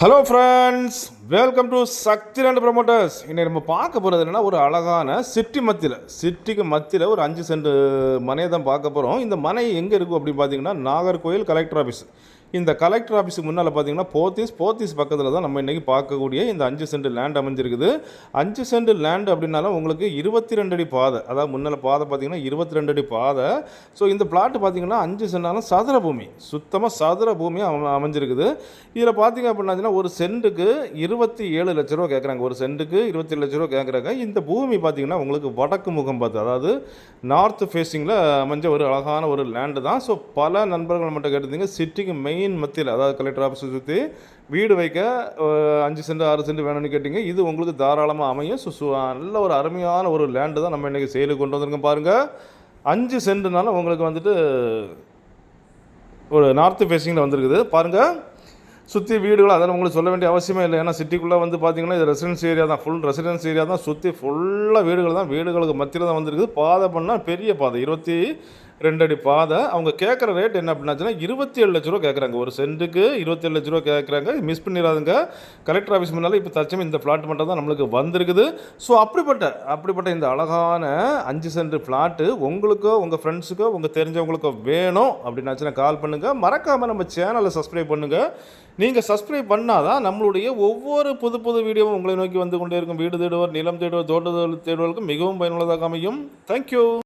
Hello friends, welcome to Shakti land promoters. இன்னைக்கு நம்ம பார்க்க போகிறது என்னென்னா, ஒரு அழகான சிட்டிக்கு மத்தியில் ஒரு 5 சென்ட் மனையை தான் பார்க்க போகிறோம். இந்த மனை எங்கே இருக்கும் அப்படின்னு பார்த்தீங்கன்னா, நாகர்கோயில் கலெக்டர் ஆஃபீஸ். இந்த கலெக்டர் ஆஃபீஸுக்கு முன்னால் பார்த்தீங்கன்னா போத்தீஸ் பக்கத்தில் தான் நம்ம இன்றைக்கி பார்க்கக்கூடிய இந்த 5 சென்ட் லேண்ட் அமைஞ்சிருக்குது. 5 சென்ட் லேண்ட் அப்படின்னாலும் உங்களுக்கு 22 அடி பாதை, அதாவது முன்னால் பாதை பார்த்தீங்கன்னா 22 அடி பாதை. ஸோ இந்த பிளாட்டு பார்த்தீங்கன்னா 5 சென்டாலும் சதுர பூமி, சுத்தமாக சதுர பூமியாக அமைஞ்சிருக்குது. இதில் பார்த்தீங்க அப்படின்னா ஒரு சென்ட்டுக்கு 27 லட்ச ரூபா கேட்குறாங்க. ஒரு சென்ட்டுக்கு 27 லட்ச ரூபா கேட்குறாங்க. இந்த பூமி பார்த்தீங்கன்னா உங்களுக்கு வடக்கு முகம் பார்த்து, அதாவது நார்த் ஃபேஸிங்கில் அமைஞ்ச ஒரு அழகான ஒரு லேண்டு தான். ஸோ பல நண்பர்கள் மட்டும் கேட்டிருந்தீங்க, சிட்டிக்கு மெயின் மத்தியில், அதாவது கலெக்டர் ஆஃபீஸை சுற்றி வீடு வைக்க 5 சென்ட் 6 சென்ட் வேணும்னு கேட்டிங்க. இது உங்களுக்கு தாராளமாக அமையும். நல்ல ஒரு அருமையான ஒரு லேண்டு தான் நம்ம இன்றைக்கி சேலுக்கு கொண்டு வந்திருக்கோம். பாருங்கள், 5 சென்ட்னால உங்களுக்கு வந்துட்டு ஒரு நார்த்து ஃபேஸிங்கில் வந்திருக்குது. பாருங்கள், சுற்றி வீடுகள் அதெல்லாம் உங்களுக்கு சொல்ல வேண்டிய அவசியமே இல்லை. ஏன்னா சிட்டிக்குள்ளே வந்து பார்த்திங்கன்னா இது ரெசிடென்ஸ் ஏரியா தான், ஃபுல் ரெசிடென்ஸ் ஏரியா தான். சுற்றி ஃபுல்லாக வீடுகள் தான், வீடுகளுக்கு மத்தியில் தான் வந்திருக்குது. பாதை பண்ணால் பெரிய பாதை, 22 அடி பாதை. அவங்க கேட்குற ரேட் என்ன அப்படின்னாச்சுன்னா 27 லட்ச ரூபா கேட்குறாங்க. ஒரு சென்ட்டுக்கு 27 லட்ச ரூபா கேட்குறாங்க. மிஸ் பண்ணிடாதுங்க. கலெக்டர் ஆஃபீஸ் முன்னால் இப்போ தச்சமே இந்த ஃப்ளாட் மட்டும் தான் நம்மளுக்கு வந்திருக்குது. ஸோ அப்படிப்பட்ட இந்த அழகான 5 சென்ட் ஃப்ளாட்டு உங்களுக்கோ உங்கள் ஃப்ரெண்ட்ஸுக்கோ உங்கள் தெரிஞ்சவங்களுக்கோ வேணும் அப்படின்னாச்சுன்னா கால் பண்ணுங்கள். மறக்காமல் நம்ம சேனலை சப்ஸ்கிரைப் பண்ணுங்கள். நீங்கள் சப்ஸ்கிரைப் பண்ணால் தான் நம்மளுடைய ஒவ்வொரு புது வீடியோவும் உங்களை நோக்கி வந்து கொண்டே இருக்கும். வீடு தேடுவோர், நிலம் தேடுவோர், தோட்ட தேடுவோருக்கு மிகவும் பயனுள்ளதாக அமையும். தேங்க்யூ.